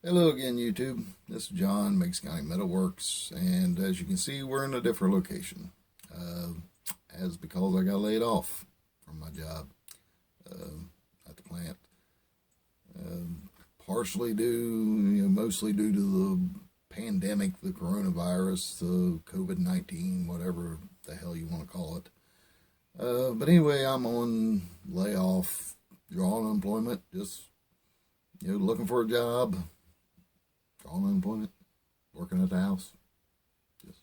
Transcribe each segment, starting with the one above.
Hello again, YouTube. This is John, Meigs County Metalworks, and as you can see, we're in a different location. As because I got laid off from my job at the plant, partially mostly due to the pandemic, the coronavirus, the COVID-19, whatever the hell you want to call it. But anyway, I'm on layoff, drawing unemployment, just looking for a job. All unemployment, working at the house, just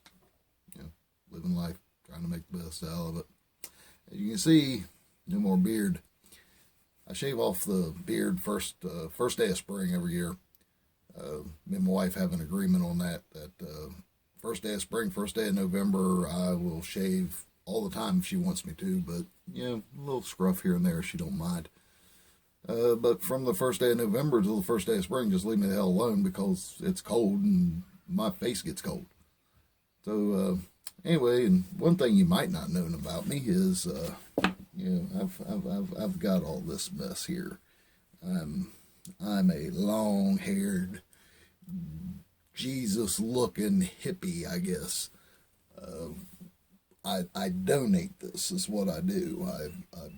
living life, trying to make the best out of it. As you can see, no more beard. I shave off the beard first day of spring every year. Me and my wife have an agreement on that. First day of spring, first day of November, I will shave all the time if she wants me to. But a little scruff here and there, she don't mind. But from the first day of November to the first day of spring, just leave me the hell alone because it's cold and my face gets cold. So anyway, and one thing you might not know about me is, I've got all this mess here. I'm a long-haired, Jesus-looking hippie, I guess. I donate this is what I do. I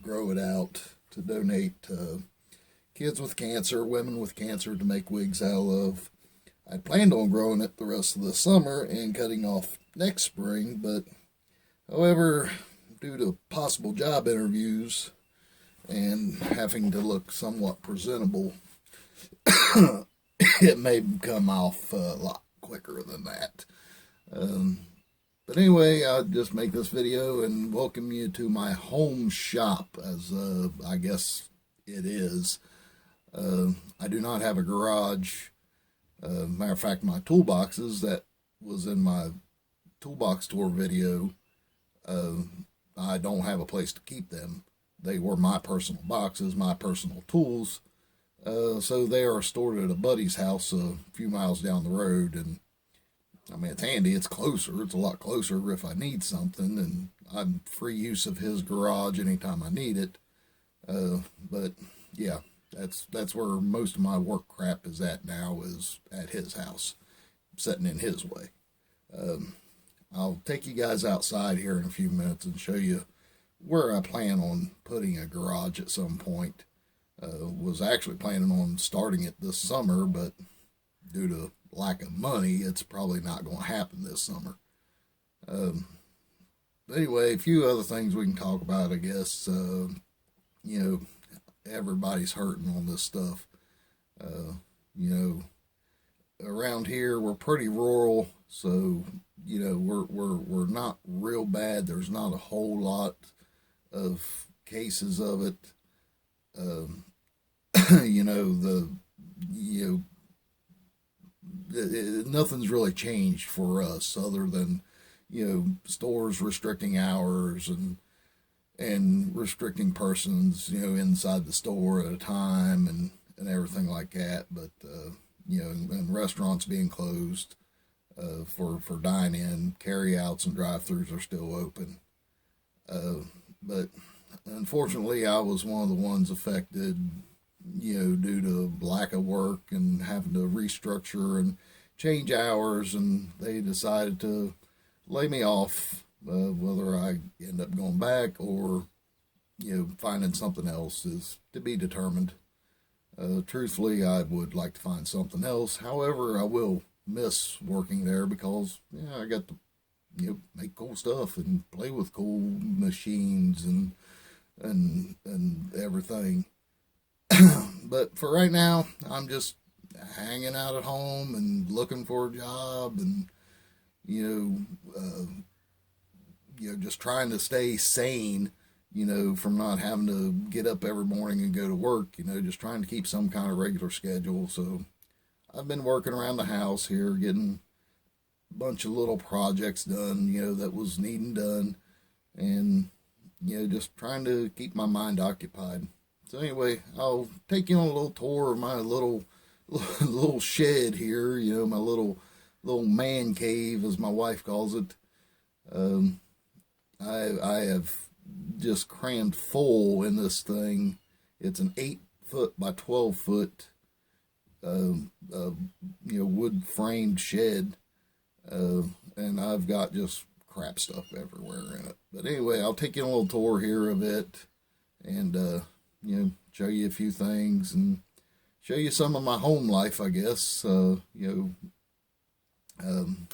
grow it out to donate to kids with cancer, women with cancer to make wigs out of. I planned on growing it the rest of the summer and cutting off next spring, but however, due to possible job interviews and having to look somewhat presentable, it may come off a lot quicker than that. But anyway, I'll just make this video and welcome you to my home shop, as I guess it is. I do not have a garage. Matter of fact, my toolboxes that was in my toolbox tour video, I don't have a place to keep them. They were my personal boxes, my personal tools. So they are stored at a buddy's house a few miles down the road, and I mean, it's handy, it's closer, it's a lot closer if I need something, and I'm free use of his garage anytime I need it. But yeah, that's where most of my work crap is at now, is at his house, sitting in his way. I'll take you guys outside here in a few minutes and show you where I plan on putting a garage at some point. Was actually planning on starting it this summer, but due to lack of money, it's probably not going to happen this summer. But anyway, a few other things we can talk about, I guess. Everybody's hurting on this stuff. Around here we're pretty rural, so we're not real bad. There's not a whole lot of cases of it. Nothing's really changed for us other than stores restricting hours and restricting persons inside the store at a time and everything like that. But and restaurants being closed for dine-in, carry-outs and drive-thrus are still open. But unfortunately, I was one of the ones affected, due to lack of work and having to restructure and change hours, and they decided to lay me off. Whether I end up going back or, finding something else is to be determined. Truthfully, I would like to find something else. However, I will miss working there because, I got to, make cool stuff and play with cool machines and everything. But for right now, I'm just hanging out at home and looking for a job and, just trying to stay sane, from not having to get up every morning and go to work, just trying to keep some kind of regular schedule. So I've been working around the house here, getting a bunch of little projects done, that was needing done, and, just trying to keep my mind occupied. So anyway, I'll take you on a little tour of my little shed here, my little man cave, as my wife calls it. I have just crammed full in this thing. It's an 8-foot by 12-foot wood framed shed, and I've got just crap stuff everywhere in it. But anyway, I'll take you on a little tour here of it, and show you a few things and show you some of my home life, I guess.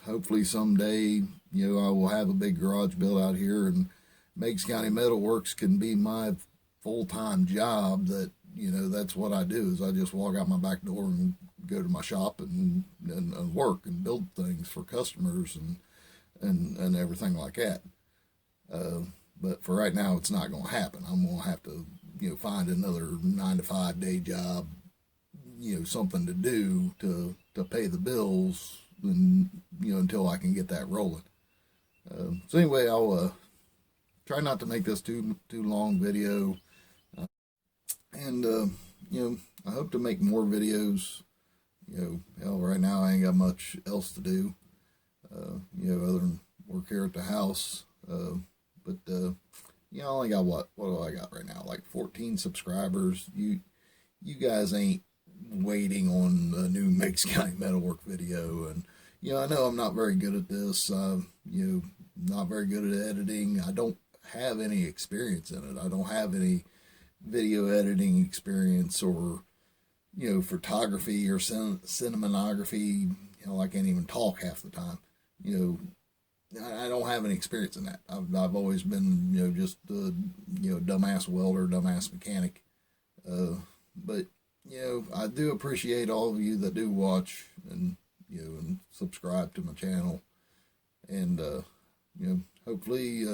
Hopefully someday, I will have a big garage built out here, and Meigs County Metalworks can be my full-time job. That's what I do, is I just walk out my back door and go to my shop and work and build things for customers and everything like that. But for right now, it's not going to happen. I'm going to have to, find another 9-to-5 day job, something to do to pay the bills, and until I can get that rolling. So anyway, I'll try not to make this too long video, and I hope to make more videos. Right now I ain't got much else to do, other than work here at the house. But I only got what do I got right now? Like 14 subscribers. You guys ain't waiting on a new Meigs County Metalwork video, and I know I'm not very good at this. Not very good at editing. I don't have any experience in it. I don't have any video editing experience, or photography or cinematography. I can't even talk half the time. I don't have any experience in that. I've always been just a dumbass welder, dumbass mechanic. But I do appreciate all of you that do watch and and subscribe to my channel, and hopefully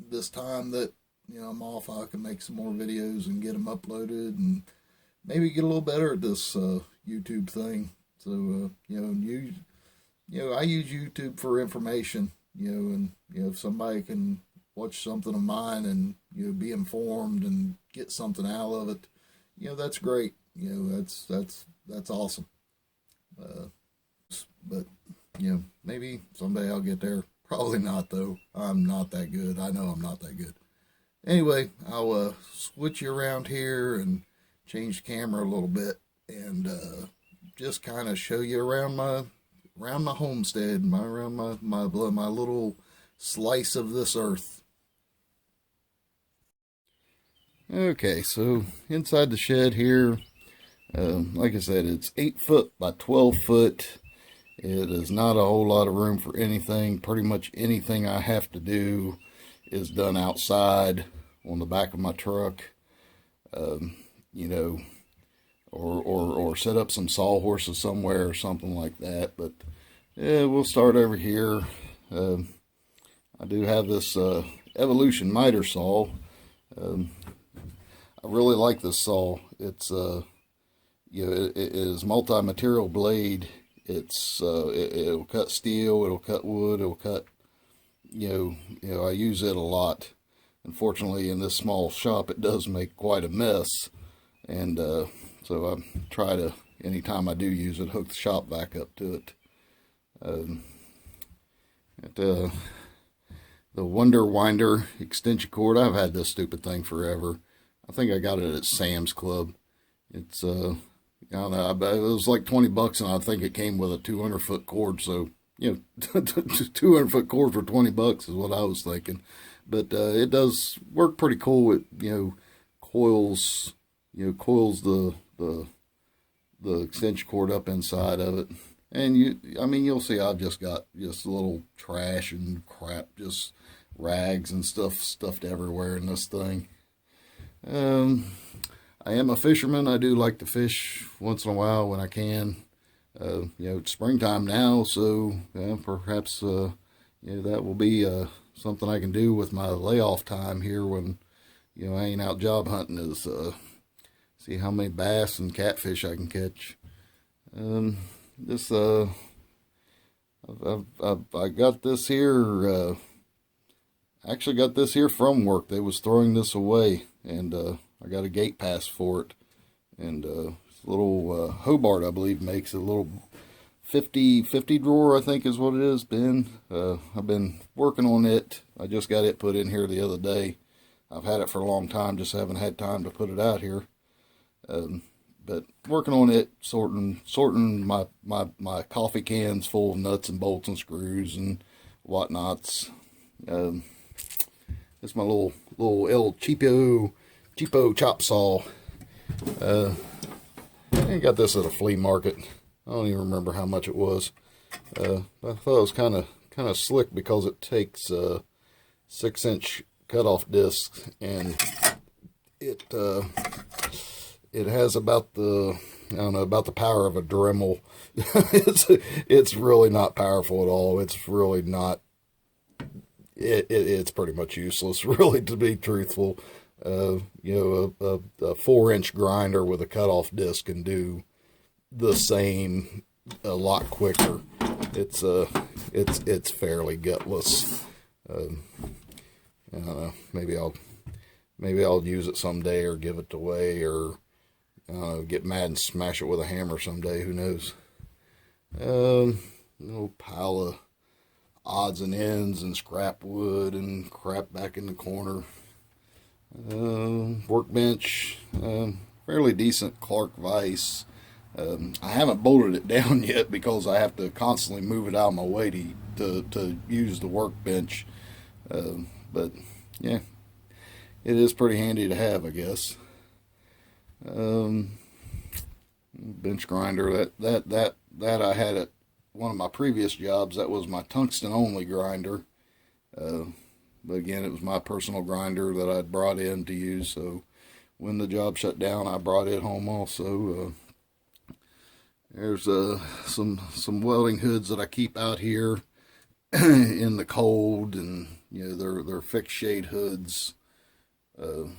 this time that I'm off, I can make some more videos and get them uploaded, and maybe get a little better at this YouTube thing. So I use YouTube for information, and if somebody can watch something of mine and be informed and get something out of it, that's great. That's awesome. But maybe someday I'll get there. Probably not, though. I'm not that good. I know I'm not that good. Anyway, I'll switch you around here and change the camera a little bit, and just kind of show you around my homestead, around my little slice of this earth. Okay, so inside the shed here, like I said, it's 8 foot by 12 foot. It is not a whole lot of room for anything. Pretty much anything I have to do is done outside on the back of my truck, or set up some sawhorses somewhere or something like that. But yeah, we'll start over here. I do have this Evolution miter saw. I really like this saw. It's it is multi-material blade. It'll cut steel, it'll cut wood, it'll cut, I use it a lot. Unfortunately, in this small shop, it does make quite a mess, and so I try to, anytime I do use it, hook the shop back up to it. The Wonder Winder extension cord, I've had this stupid thing forever. I think I got it at Sam's Club. It's I don't know, it was like $20, and I think it came with a 200-foot cord. So 200-foot cord for $20 is what I was thinking. But it does work pretty cool. It coils the extension cord up inside of it, and you'll see I've just got just a little trash and crap, just rags and stuff stuffed everywhere in this thing. I am a fisherman. I do like to fish once in a while when I can. It's springtime now, so perhaps that will be something I can do with my layoff time here when I ain't out job hunting, is see how many bass and catfish I can catch. I got this here. Actually got this here from work. They was throwing this away, and I got a gate pass for it, and it's a little Hobart, I believe, makes a little 50 drawer, I think is what it is, bin. I've been working on it. I just got it put in here the other day. I've had it for a long time, just haven't had time to put it out here. but working on it, sorting my coffee cans full of nuts and bolts and screws and whatnots. It's my little El cheapo chop saw. I got this at a flea market. I don't even remember how much it was. I thought it was kind of slick because it takes 6-inch cutoff discs, and it has about the power of a Dremel. it's really not powerful at all. It's really not. It's pretty much useless, really, to be truthful. A 4-inch grinder with a cutoff disc can do the same a lot quicker. It's fairly gutless. I don't know. Maybe I'll use it someday, or give it away, or get mad and smash it with a hammer someday. Who knows? Little pile of odds and ends and scrap wood and crap back in the corner. Workbench, fairly decent Clark vise. I haven't bolted it down yet because I have to constantly move it out of my way to use the workbench. But yeah, it is pretty handy to have, I guess. Bench grinder, that I had at one of my previous jobs. That was my tungsten only grinder. But again, it was my personal grinder that I'd brought in to use. So when the job shut down, I brought it home also. There's some welding hoods that I keep out here in the cold, and they're fixed shade hoods. The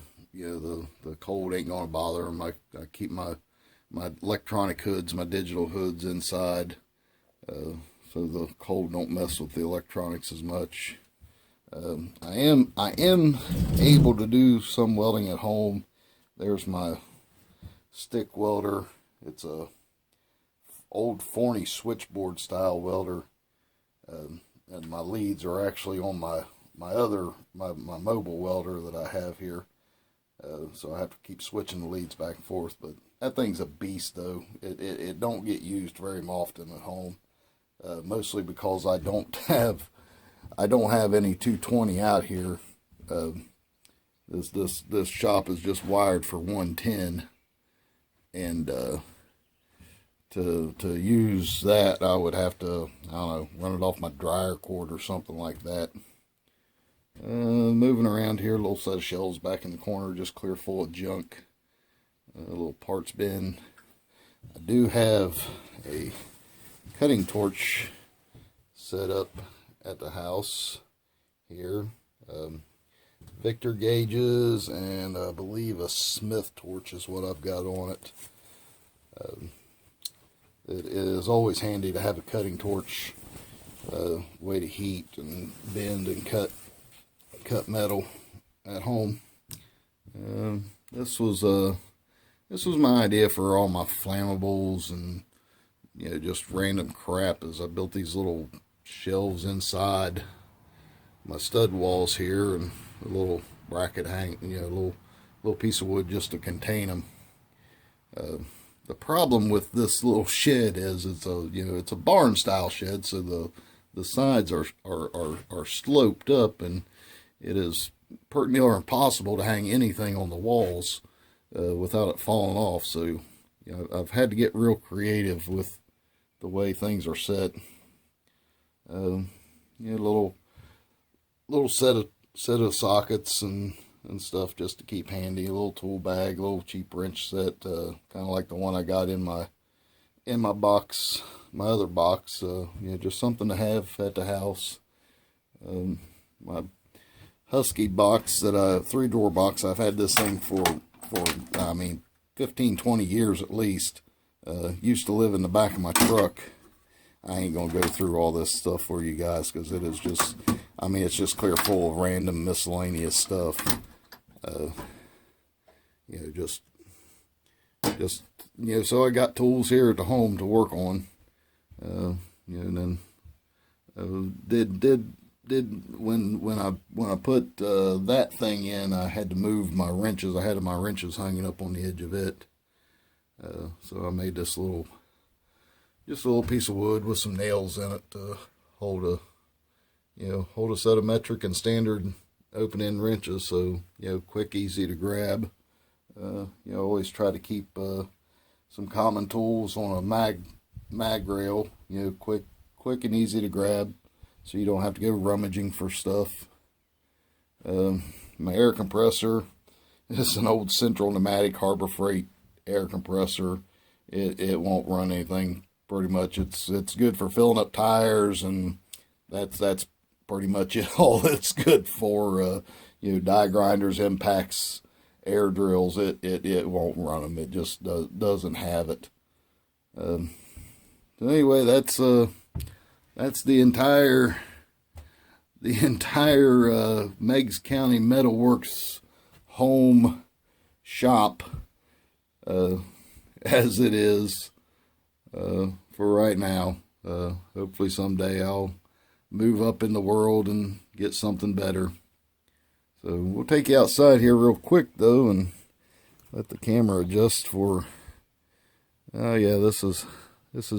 cold ain't gonna bother them. I keep my electronic hoods, my digital hoods inside, so the cold don't mess with the electronics as much. I am able to do some welding at home. There's my stick welder. It's a old Forney switchboard style welder, and my leads are actually on my mobile welder that I have here. So I have to keep switching the leads back and forth. But that thing's a beast, though. It don't get used very often at home, mostly because I don't have any 220 out here. This shop is just wired for 110, and to use that, I would have to, I don't know, run it off my dryer cord or something like that. Moving around here, a little set of shelves back in the corner, just clear full of junk. A little parts bin. I do have a cutting torch set up at the house here. Victor gauges, and I believe a Smith torch is what I've got on it. It is always handy to have a cutting torch, way to heat and bend and cut metal at home. This was my idea for all my flammables and just random crap. As I built these little shelves inside my stud walls here, and a little bracket hang, a little piece of wood just to contain them. The problem with this little shed is it's a barn style shed, so the sides are sloped up, and it is pretty near impossible to hang anything on the walls without it falling off. So I've had to get real creative with the way things are set. Little set of sockets and stuff just to keep handy. A little tool bag, a little cheap wrench set, kind of like the one I got in my box, my other box. Just something to have at the house. My Husky box, that 3-drawer box, I've had this thing for 15-20 years at least. Used to live in the back of my truck. I ain't gonna go through all this stuff for you guys, because it is just, it's just clear full of random miscellaneous stuff. So I got tools here at the home to work on. And then when I put that thing in, I had to move my wrenches. I had my wrenches hanging up on the edge of it. So I made this just a little piece of wood with some nails in it to hold a set of metric and standard open end wrenches. So, quick, easy to grab. Always try to keep some common tools on a mag rail, quick and easy to grab, so you don't have to go rummaging for stuff. My air compressor is an old Central Pneumatic Harbor Freight air compressor. It won't run anything pretty much. It's good for filling up tires, and that's pretty much it. All it's good for. Die grinders, impacts, air drills. It won't run them. It just doesn't have it. So anyway, that's the entire Meigs County Metalworks home shop as it is for right now. Hopefully someday I'll move up in the world and get something better. So we'll take you outside here real quick though, and let the camera adjust for. Oh yeah, this is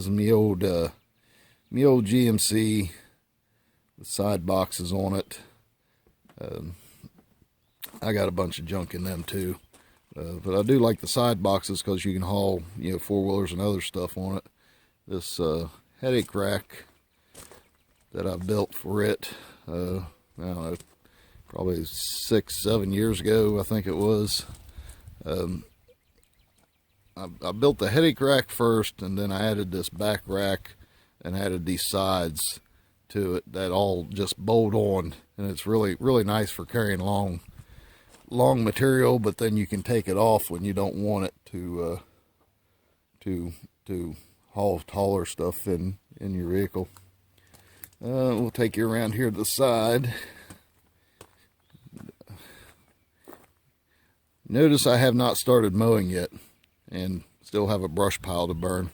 me old GMC with side boxes on it. I got a bunch of junk in them too, but I do like the side boxes because you can haul four-wheelers and other stuff on it. This headache rack that I built for it, I don't know, probably 6-7 years ago, I think it was. I built the headache rack first, and then I added this back rack and added these sides to it that all just bolt on, and it's really nice for carrying long material, but then you can take it off when you don't want it to haul taller stuff in your vehicle. We'll take you around here to the side. Notice I have not started mowing yet and still have a brush pile to burn.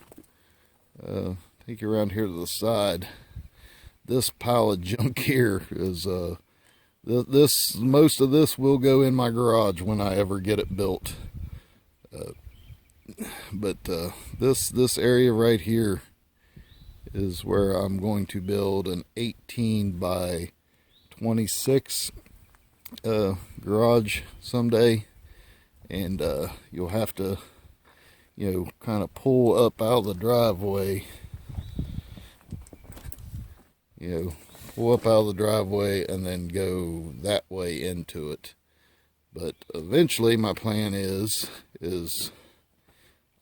Take you around here to the side. This pile of junk here is most of this will go in my garage when I ever get it built. But this area right here is where I'm going to build an 18 by 26 garage someday. And you'll have to, kind of pull up out of the driveway. Pull up out of the driveway and then go that way into it. But eventually my plan is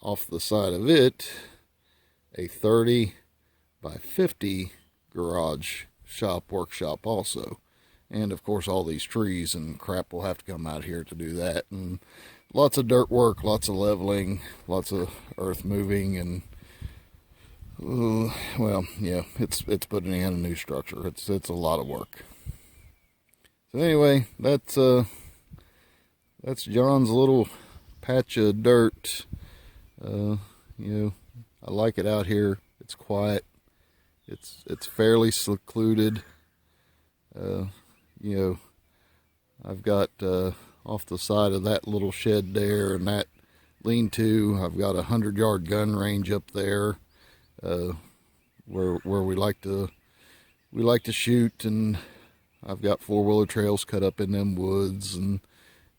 off the side of it, a 30 by 50 garage workshop also. And of course all these trees and crap will have to come out here to do that. And lots of dirt work, lots of leveling, lots of earth moving, and well, yeah, it's putting in a new structure. It's a lot of work. So anyway, that's John's little patch of dirt. I like it out here. It's quiet. It's fairly secluded. I've got off the side of that little shed there and that lean-to, I've got a 100-yard gun range up there, where we like to shoot, and I've got four-wheeler trails cut up in them woods, and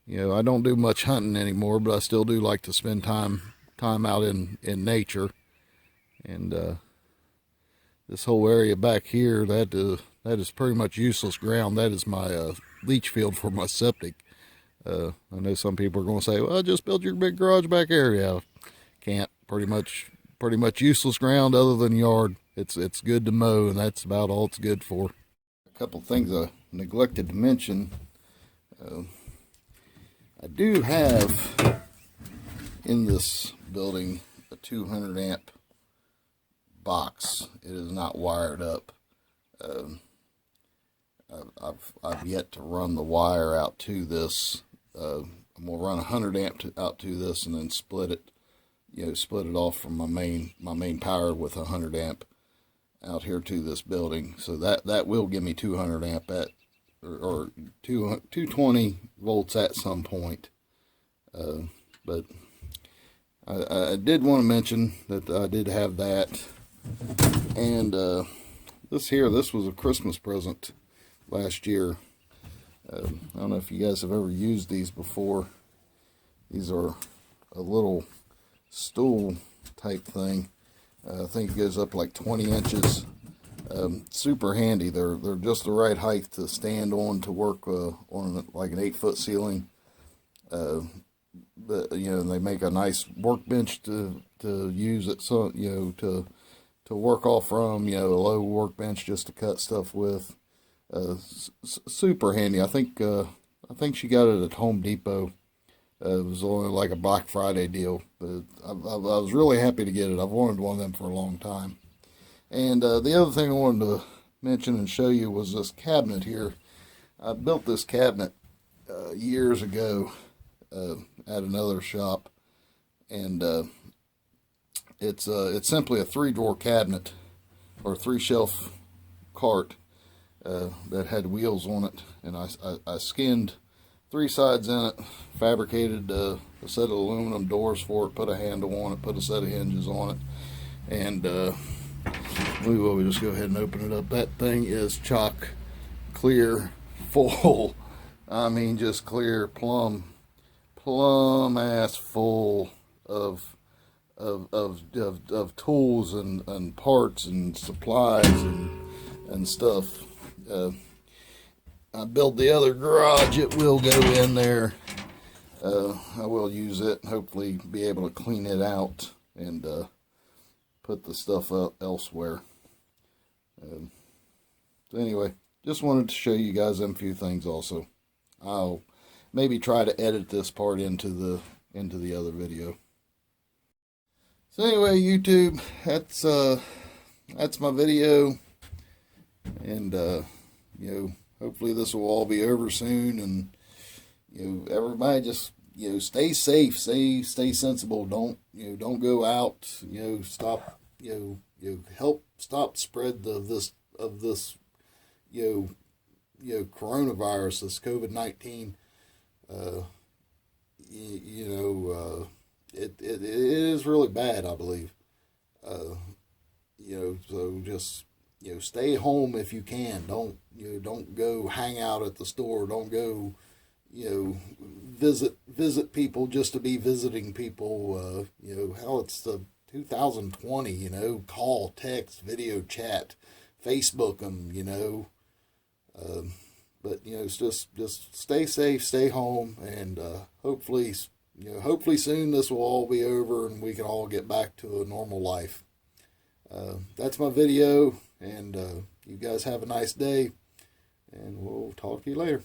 I don't do much hunting anymore, but I still do like to spend time out in nature. And this whole area back here, that is pretty much useless ground. That is my leach field for my septic. I know some people are going to say, well, just build your big garage back area. Can't. Pretty much useless ground other than yard. It's good to mow, and that's about all it's good for. A couple things I neglected to mention. I do have in this building a 200 amp box. It is not wired up. I've yet to run the wire out to this. I'm gonna run 100 amp out to this, and then split it off from my main power with 100 amp out here to this building. So that will give me 200 amp at or 220 volts at some point. But I did want to mention that I did have that. And this was a Christmas present last year. I don't know if you guys have ever used these before. These are a little stool type thing. I think it goes up like 20 inches. Super handy. They're just the right height to stand on to work on like an 8-foot ceiling. But they make a nice workbench to use it. So to work off from. A low workbench just to cut stuff with. Super handy. I think she got it at Home Depot. It was only like a Black Friday deal, but I was really happy to get it. I've wanted one of them for a long time. And the other thing I wanted to mention and show you was this cabinet here. I built this cabinet years ago at another shop, and it's simply a 3-drawer cabinet or 3-shelf cart that had wheels on it, and I skinned 3 sides in it, fabricated a set of aluminum doors for it, put a handle on it, put a set of hinges on it, and we will just go ahead and open it up. That thing is chock clear full. I mean, just clear plumb ass full of tools and parts and supplies and stuff. I built the other garage. It will go in there. I will use it and hopefully be able to clean it out and put the stuff up elsewhere. So anyway, just wanted to show you guys them few things also. I'll maybe try to edit this part into the other video. So anyway, YouTube, that's my video, and hopefully this will all be over soon, and everybody just stay safe, stay sensible. Don't go out. Stop. Help stop spread of this coronavirus, this COVID-19. It is really bad, I believe. So just stay home if you can. Don't go hang out at the store. Don't go visit people just to be visiting people. Hell, it's the 2020. Call, text, video chat, Facebook them. But it's just stay safe, stay home, and hopefully soon this will all be over and we can all get back to a normal life. That's my video, and you guys have a nice day, and we'll talk to you later.